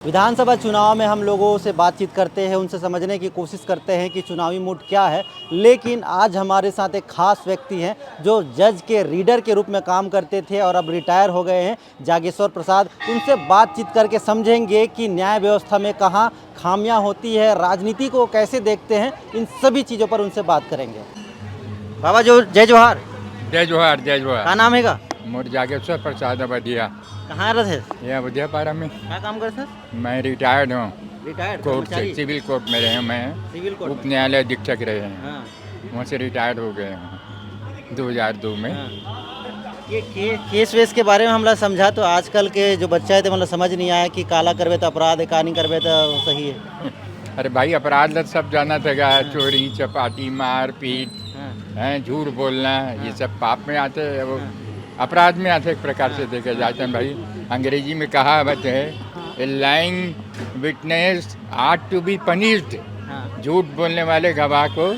विधानसभा चुनाव में हम लोगों से बातचीत करते हैं, उनसे समझने की कोशिश करते हैं कि चुनावी मूड क्या है। लेकिन आज हमारे साथ एक खास व्यक्ति हैं जो जज के रीडर के रूप में काम करते थे और अब रिटायर हो गए हैं, जागेश्वर प्रसाद। उनसे बातचीत करके समझेंगे कि न्याय व्यवस्था में कहाँ खामियां होती है, राजनीति को कैसे देखते हैं, इन सभी चीज़ों पर उनसे बात करेंगे। बाबा जो जय जोहार। जय जोहार जय जोहार। क्या नाम है का? मोर जागेश्वर प्रसाद अवधिया। कहाँ रहते? ये अवधिया पारा में। क्या काम करते हैं? मैं रिटायर्ड हूँ रिटायर्ड कोर्ट से, सिविल कोर्ट में रहे हैं। मैं सिविल कोर्ट उप न्यायालय अधीक्षक रहे हैं। हाँ। वहाँ से रिटायर्ड हो गए हैं 2002 में। ये केस वेस के बारे में हमला समझा तो आजकल के जो बच्चा है तो मतलब समझ नहीं आया कि काला करवे तो अपराध है, का नहीं करवे तो सही है। अरे भाई, अपराध लत सब जाना था। चोरी चपाटी मार पीट है, झूठ बोलना, ये सब पाप में आते हैं, वो अपराध में आते एक प्रकार से देखे जाते हैं। भाई अंग्रेजी में कहावत है, a lying witness ought to be punished. झूठ बोलने वाले गवाह को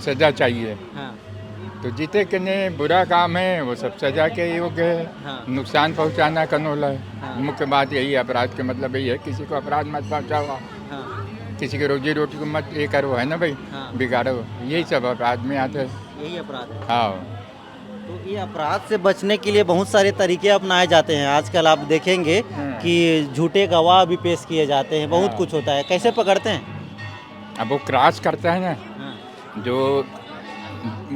सजा चाहिए। तो जिते कने बुरा काम है वो सब सजा के योग्य है। नुकसान पहुंचाना कनोला है। मुख्य बात यही है, अपराध के मतलब यही है किसी को अपराध मत पहुंचाओ, किसी की रोजी रोटी को मत ये करो, है ना भाई, बिगाड़ो। यही सब अपराध में आते हैं। यही अपराध है। हाँ, तो ये अपराध से बचने के लिए बहुत सारे तरीके अपनाए जाते हैं। आजकल आप देखेंगे कि झूठे गवाह भी पेश किए जाते हैं, बहुत कुछ होता है। कैसे पकड़ते हैं? अब वो क्रॉस करता है ना, जो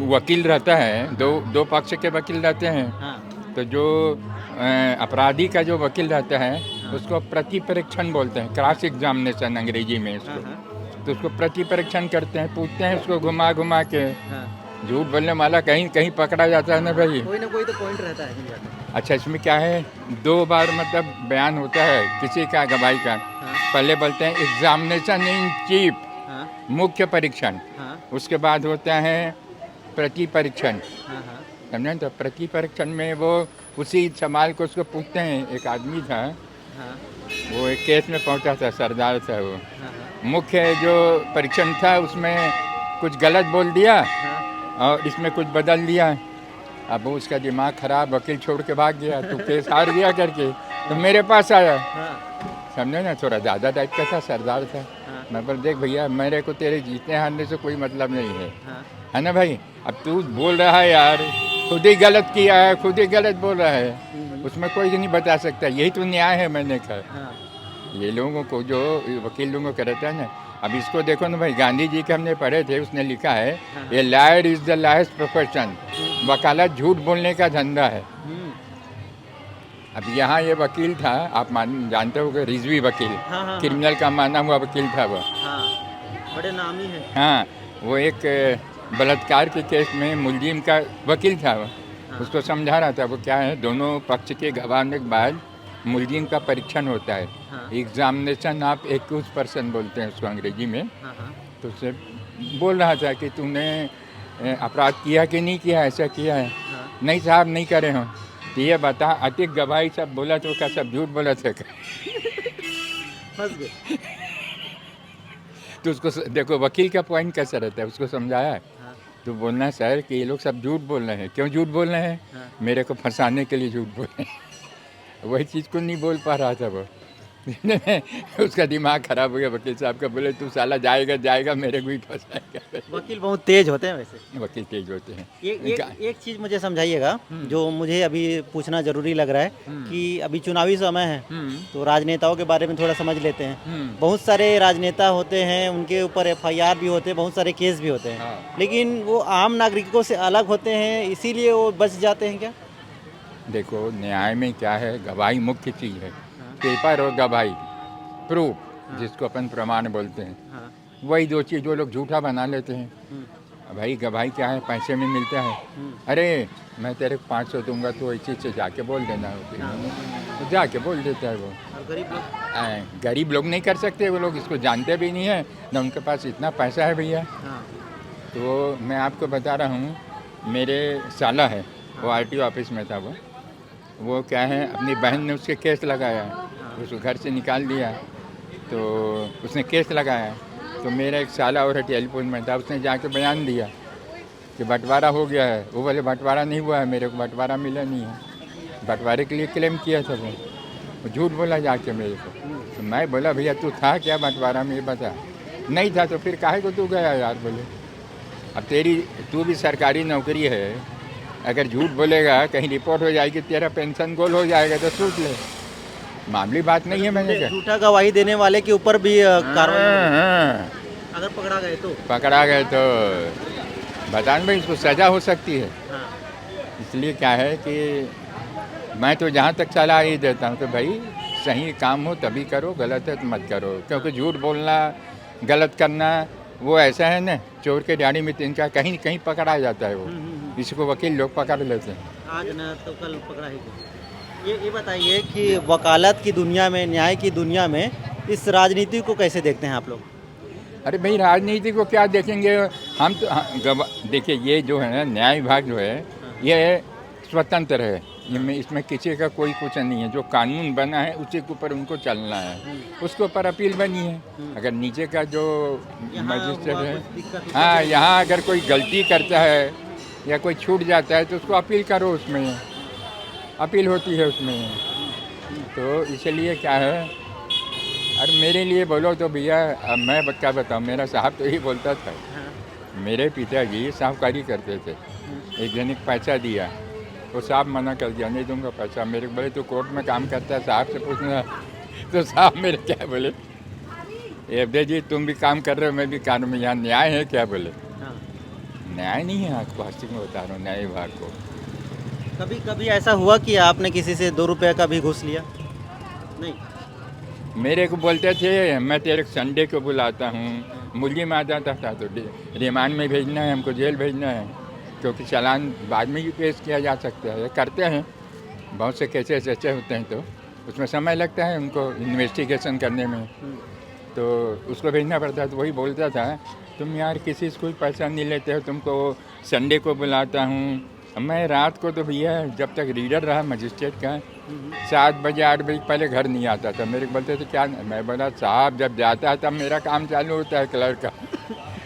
वकील रहता है, दो पक्ष के वकील रहते हैं। तो जो अपराधी का जो वकील रहता है उसको प्रति परीक्षण बोलते हैं, क्रॉस एग्जामिनेशन अंग्रेजी में इसको। तो उसको प्रति परीक्षण करते हैं, पूछते हैं उसको घुमा घुमा के। झूठ बोलने वाला कहीं कहीं पकड़ा जाता है ना भाई, कोई ना कोई तो पॉइंट रहता है। अच्छा, इसमें क्या है, 2 बार मतलब बयान होता है किसी का, गवाही का। पहले बोलते हैं एग्जामिनेशन इन चीफ, मुख्य परीक्षण। उसके बाद होता है प्रति परीक्षण, समझे। तो प्रति परीक्षण में वो उसी सवाल को उसको पूछते हैं। एक आदमी था, वो एक केस में पहुंचा था, सरदार था वो। मुख्य जो परीक्षण था उसमें कुछ गलत बोल दिया और इसमें कुछ बदल दिया। अब वो उसका दिमाग खराब, वकील छोड़ के भाग गया। तो केस हार गया करके तो मेरे पास आया, समझे ना। थोड़ा ज़्यादा टाइप का था, सरदार था। मैं बोल, देख भैया, मेरे को तेरे जीतने हारने से कोई मतलब नहीं है ना भाई। अब तू बोल रहा है यार, खुद ही गलत किया है, खुद ही गलत बोल रहा है, उसमें कोई नहीं बता सकता। यही तो न्याय है। मैंने कहा ये लोगों को, जो वकील लोगों को रहता है ना, अब इसको देखो ना भाई, गांधी जी के हमने पढ़े थे, उसने लिखा है ये लायर इज द लायस्ट प्रोफेशन। वकालत झूठ बोलने का धंधा है। अब यहाँ ये वकील था, आप जानते हो, रिजवी वकील, क्रिमिनल का माना हुआ वकील था वो। बड़े नामी है। हाँ, वो एक बलात्कार के केस में मुलजिम का वकील था वो। उसको समझा रहा था। वो क्या है, दोनों पक्ष के गवाहने के बाद मुलजिम का परीक्षण होता है। एग्जामिनेशन आप 21% बोलते हैं उसको अंग्रेजी में। तो उससे बोल रहा था कि तूने अपराध किया कि नहीं किया, ऐसा किया है। नहीं साहब, नहीं करे हो। तो ये बता, अतिक गवाही सब बोला तो क्या सब झूठ बोला था? तो उसको देखो वकील का पॉइंट कैसा रहता है, उसको समझाया। तो बोलना सर कि ये लोग सब झूठ बोल रहे हैं। क्यों झूठ बोल रहे हैं? मेरे को फंसाने के लिए झूठ बोल रहे हैं। वही चीज़ को नहीं बोल पा रहा था वो। उसका दिमाग खराब हो गया वकील साहब का। बोले तू साला जाएगा जाएगा, मेरे को ही फंसाएगा। वकील बहुत तेज होते हैं वैसे। वकील तेज होते हैं। एक चीज़ मुझे समझाइएगा, जो मुझे अभी पूछना जरूरी लग रहा है कि अभी चुनावी समय है, तो राजनेताओं के बारे में थोड़ा समझ लेते हैं। बहुत सारे राजनेता होते हैं, उनके ऊपर FIR भी होते हैं, बहुत सारे केस भी होते हैं। लेकिन वो आम नागरिकों से अलग होते हैं, इसीलिए वो बच जाते हैं क्या? देखो, न्याय में क्या है, गवाही मुख्य चीज़ है। पेपर और गवाही, प्रूफ, जिसको अपन प्रमाण बोलते हैं, वही 2 चीज़ वो लोग झूठा बना लेते हैं। भाई गवाही क्या है, पैसे में मिलता है। अरे मैं तेरे को 500 दूंगा तो इस चीज़ से जाके बोल देना, तो जाके बोल देता है वो। गरीब लोग नहीं कर सकते, वो लोग इसको जानते भी नहीं है ना, उनके पास इतना पैसा है भैया। तो मैं आपको बता रहा हूँ, मेरे साला है, वो RTO ऑफिस में था। वो क्या है, अपनी बहन ने उसके केस लगाया, उसको घर से निकाल दिया, तो उसने केस लगाया। तो मेरा एक साला और टेलीफोन में था, उसने जाके बयान दिया कि बंटवारा हो गया है। वो बोले बंटवारा नहीं हुआ है, मेरे को बंटवारा मिला नहीं है। बंटवारे के लिए क्लेम किया था वो झूठ बोला जाके मेरे को। तो मैं बोला भैया तू था क्या बंटवारा में, ये बता। नहीं था तो फिर काहे को तू गया यार, बोले अब तू भी सरकारी नौकरी है, अगर झूठ बोलेगा कहीं रिपोर्ट हो जाएगी, तेरा पेंशन गोल हो जाएगा तो सूट ले, मामूली बात नहीं है। मैंने कहा झूठा गवाही देने वाले के ऊपर भी कार्रवाई होगी। हाँ, अगर पकड़ा गए तो बता भाई इसको सज़ा हो सकती है। हाँ। इसलिए क्या है कि मैं तो जहाँ तक सलाह ही देता हूँ कि भाई सही काम हो तभी करो, गलत है तो मत करो, क्योंकि झूठ बोलना, गलत करना वो ऐसा है ना, चोर के डाड़ी में तिनका, कहीं कहीं पकड़ा जाता है वो, इसको वकील लोग पकड़ लेते हैं। आज न तो कल पकड़ा ही गया। ये बताइए कि वकालत की दुनिया में, न्याय की दुनिया में इस राजनीति को कैसे देखते हैं आप लोग? अरे भाई राजनीति को क्या देखेंगे हम तो, देखिए ये जो है ना न्याय विभाग जो है ये स्वतंत्र है, इसमें किसी का कोई कुछ नहीं है, जो कानून बना है उसी के ऊपर उनको चलना है, उसके ऊपर अपील बनी है। अगर नीचे का जो मजिस्ट्रेट है, हाँ यहाँ अगर कोई गलती करता है या कोई छूट जाता है तो उसको अपील करो, उसमें अपील होती है उसमें। तो इसलिए क्या है, अरे मेरे लिए बोलो तो भैया अब मैं क्या बताऊँ, मेरा साहब तो यही बोलता था, मेरे पिताजी साहूकारी करते थे, एक जन एक पैसा दिया, वो साहब मना कर दिया नहीं दूंगा पैसा, मेरे बोले तो कोर्ट में काम करता है साहब से पूछना, तो साहब मेरे क्या बोले, अब्दे जी तुम भी काम कर रहे हो मैं भी काम में, यहाँ न्याय है क्या, बोले न्याय नहीं है, आपको हस्ती में बता रहा हूँ न्याय विभाग को। कभी कभी ऐसा हुआ कि आपने किसी से 2 रुपये का भी घूस लिया? नहीं। मेरे को बोलते थे मैं तेरे संडे को बुलाता हूँ, मुर्गी में आ जाता था तो रिमांड में भेजना है, हमको जेल भेजना है, क्योंकि चालान बाद में भी पेश किया जा सकता है, करते हैं बहुत से केसेस ऐसे होते हैं, तो उसमें समय लगता है उनको इन्वेस्टिगेशन करने में, तो उसको भेजना पड़ता है। तो वही बोलता था तुम यार किसी से कोई पैसा नहीं लेते हो, तुमको संडे को बुलाता हूँ, मैं रात को तो भैया जब तक रीडर रहा मजिस्ट्रेट का 7 बजे 8 बजे पहले घर नहीं आता था, मेरे को बोलते थे क्या, मैं बोला साहब जब जाता है तब मेरा काम चालू होता है क्लर्क का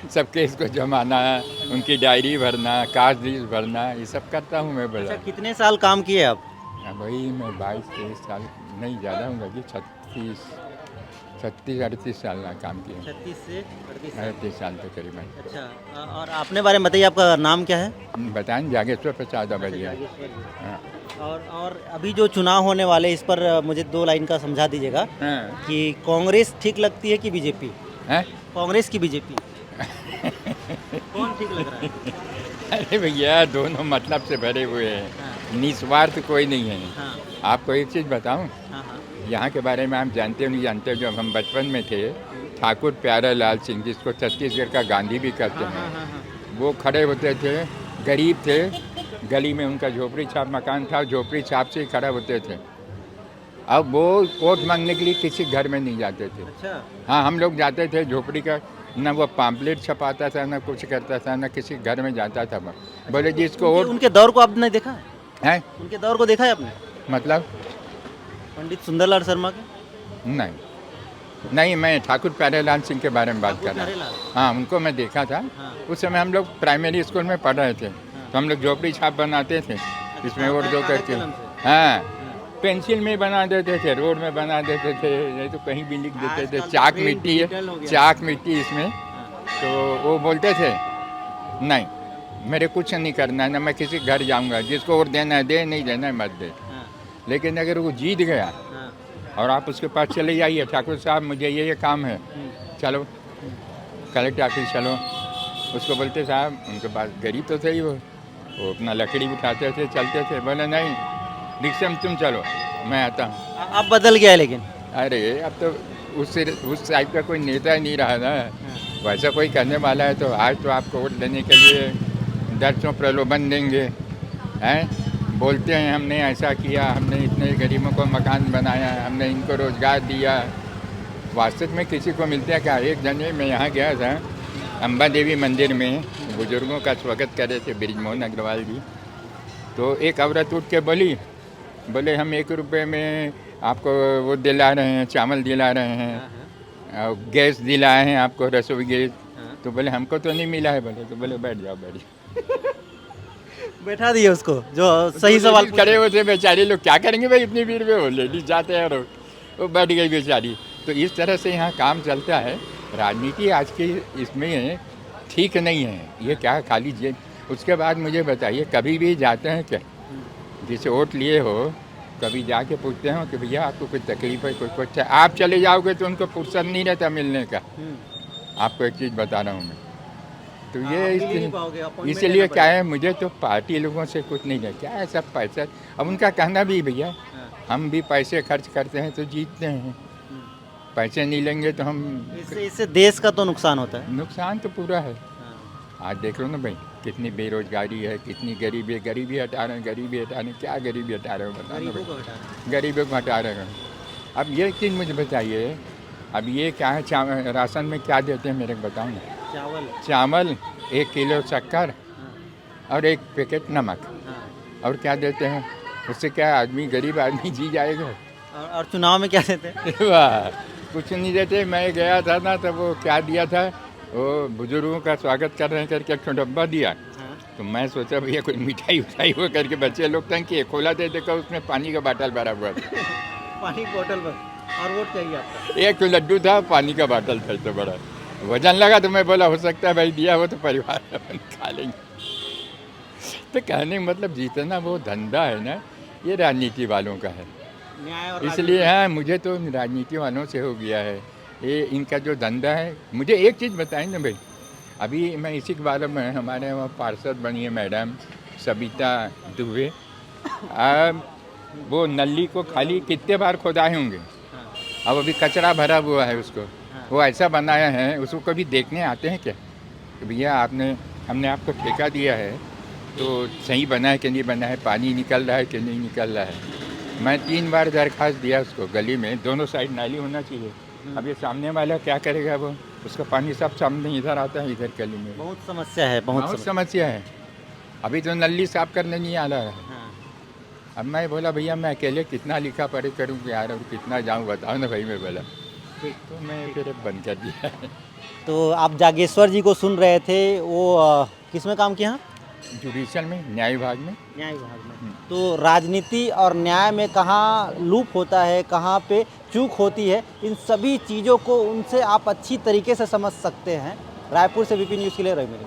सब केस को जमाना, उनकी डायरी भरना, कास्ट लिस्ट भरना, ये सब करता हूँ मैं। बोला अच्छा, कितने साल काम किए आप? भाई मैं 22-23 साल नहीं ज़्यादा हूँ कि 36-38 साल ना काम किया, 36 से 38 साल तक करीबन। अच्छा, और अपने बारे में बताइए, आपका नाम क्या है? बताएं, जागेश्वर प्रसाद अबरिया। हाँ। और अभी जो चुनाव होने वाले, इस पर मुझे 2 लाइन का समझा दीजिएगा कि कांग्रेस ठीक लगती है कि बीजेपी? कांग्रेस की बीजेपी कौन ठीक लग रहा है? अरे भैया दोनों मतलब से भरे हुए हैं, निस्वार्थ कोई नहीं है। आपको एक चीज़ बताऊं, यहाँ के बारे में आप जानते हो नहीं जानते हो, जब हम बचपन में थे ठाकुर प्यारेलाल सिंह, जिसको छत्तीसगढ़ का गांधी भी कहते हैं, वो खड़े होते थे, गरीब थे, गली में उनका झोपड़ी छाप मकान था, झोपड़ी छाप से ही खड़े होते थे। अब वो वोट मांगने के लिए किसी घर में नहीं जाते थे। अच्छा। हाँ हम लोग जाते थे झोपड़ी का, ना वो पम्पलेट छपाता था, ना कुछ करता था, ना किसी घर में जाता था। बोले जी इसको वोट। उनके दौर को आपने देखा है? उनके दौर को देखा है आपने? मतलब पंडित सुंदरलाल शर्मा के? नहीं, मैं ठाकुर प्यारेलाल सिंह के बारे में बात कर रहा हूँ। हाँ उनको मैं देखा था। उस समय हम लोग प्राइमरी स्कूल में पढ़ रहे थे, तो हम लोग झोपड़ी छाप बनाते थे, इसमें वोट दो करके। हाँ पेंसिल में बना देते थे, रोड में बना देते थे, नहीं तो कहीं भी लिख देते थे, चाक मिट्टी है, चाक मिट्टी इसमें। तो वो बोलते थे नहीं मेरे कुछ नहीं करना है, ना मैं किसी घर जाऊंगा, जिसको वोट देना है दे, नहीं देना है मत दे। लेकिन अगर वो जीत गया और आप उसके पास चले जाइए, ठाकुर साहब मुझे ये काम है, चलो कलेक्टर ऑफिस चलो, उसको बोलते साहब, उनके पास गरीब तो थे ही, वो अपना लकड़ी उठाते थे, चलते थे, बोले नहीं रिक्शा में तुम चलो मैं आता हूँ। अब बदल गया है लेकिन। अरे अब तो उस टाइप का कोई नेता ही नहीं रहा ना, वैसा कोई करने वाला है तो आज तो आपको वोट देने के लिए दर्शों प्रलोभन देंगे, हैं बोलते हैं हमने ऐसा किया, हमने इतने गरीबों को मकान बनाया, हमने इनको रोज़गार दिया। वास्तव में किसी को मिलता है क्या? एक जने मैं यहाँ गया था अम्बा देवी मंदिर में, बुजुर्गों का स्वागत कर रहे थे बृजमोहन अग्रवाल जी, तो एक औरत उठ के बोले हम 1 रुपये में आपको वो दिला रहे हैं, चावल दिला रहे हैं, और गैस दिलाए हैं आपको, रसोई गैस। तो बोले हमको तो नहीं मिला है, बोले तो बोले बैठ जाओ बैठा दिए उसको जो सही सवाल खड़े होते बेचारे लोग, क्या करेंगे भाई इतनी भीड़ में, वो लेडीज जाते हैं और वो बैठ गई बेचारी। तो इस तरह से यहाँ काम चलता है। राजनीति आज की इसमें ठीक नहीं है। ये क्या खाली जेब। उसके बाद मुझे बताइए, कभी भी जाते हैं क्या, जिसे वोट लिए हो, कभी जाके पूछते हो कि भैया आपको कोई तकलीफ है, कोई कुछ है? आप चले जाओगे तो उनको फुर्सत नहीं रहता मिलने का। आपको एक चीज़ बता रहा हूँ मैं, तो ये इसलिए क्या है, मुझे तो पार्टी लोगों से कुछ नहीं है। क्या है, सब पैसा। अब उनका कहना भी भैया, हम भी पैसे खर्च करते हैं तो जीतते हैं, पैसे नहीं लेंगे तो हम। इससे देश का तो नुकसान होता है। नुकसान तो पूरा है। आज देख लो ना भाई, कितनी बेरोजगारी है, कितनी गरीबी है। गरीबी हटा रहे हैं, गरीबी हटा रहे हैं, क्या गरीबी हटा रहे हो बताना भाई। गरीबों को हटा रहे हैं। अब ये चीज़ मुझे बताइए, अब ये क्या है, राशन में क्या देते हैं मेरे को बताओ ना। चावल 1 किलो शक्कर और 1 पैकेट नमक, और क्या देते हैं? उससे क्या आदमी, गरीब आदमी जी जाएगा? और चुनाव में क्या देते हैं? वाह, कुछ नहीं देते। मैं गया था ना, तो वो क्या दिया था, वो बुजुर्गों का स्वागत कर रहे हैं करके एक डब्बा दिया। तो मैं सोचा भैया कोई मिठाई उठाई हो करके, बच्चे लोग था कि खोला दे, देखा उसमें पानी का बाटल भरा हुआ था। पानी की बोतल बस, और वोट चाहिए आपका? 1 लड्डू था, पानी का बाटल था, तो बड़ा वजन लगा। तो मैं बोला हो सकता है भाई दिया हो तो परिवार अपन खा लेंगे। तो कहने का मतलब, जितना वो धंधा है ना, ये राजनीति वालों का है। न्याय और इसलिए हाँ, मुझे तो राजनीति वालों से हो गया है ये, इनका जो धंधा है। मुझे एक चीज़ बताएं ना भाई, अभी मैं इसी के बारे में, हमारे वहाँ पार्षद बनी है मैडम सबिता दुबे। अब वो नली को खाली कितने बार खोदाए होंगे, अब अभी कचरा भरा हुआ है उसको, वो ऐसा बनाया है, उसको कभी देखने आते हैं क्या कि भैया हमने आपको ठेका दिया है तो सही बना है कि नहीं बना है, पानी निकल रहा है कि नहीं निकल रहा है। मैं 3 बार दरख्वास्त दिया उसको, गली में दोनों साइड नाली होना चाहिए। अब ये सामने वाला क्या करेगा, वो उसका पानी सब सामने इधर आता है, इधर गली में। बहुत समस्या है, बहुत समस्या है। अभी तो नली साफ करने नहीं आ रहा है। अब मैं बोला भैया मैं अकेले कितना लिखा पढ़े करूँ यार, और कितना जाऊँ बताओ ना भाई। मैं बोला तो मैं फिर बंद कर दिया। तो आप जागेश्वर जी को सुन रहे थे, वो किस में काम किया? जुडिशल में, न्याय विभाग में। न्याय विभाग में। तो राजनीति और न्याय में कहाँ लूप होता है, कहाँ पे चूक होती है, इन सभी चीज़ों को उनसे आप अच्छी तरीके से समझ सकते हैं। रायपुर से VP न्यूज़ के लिए रवि।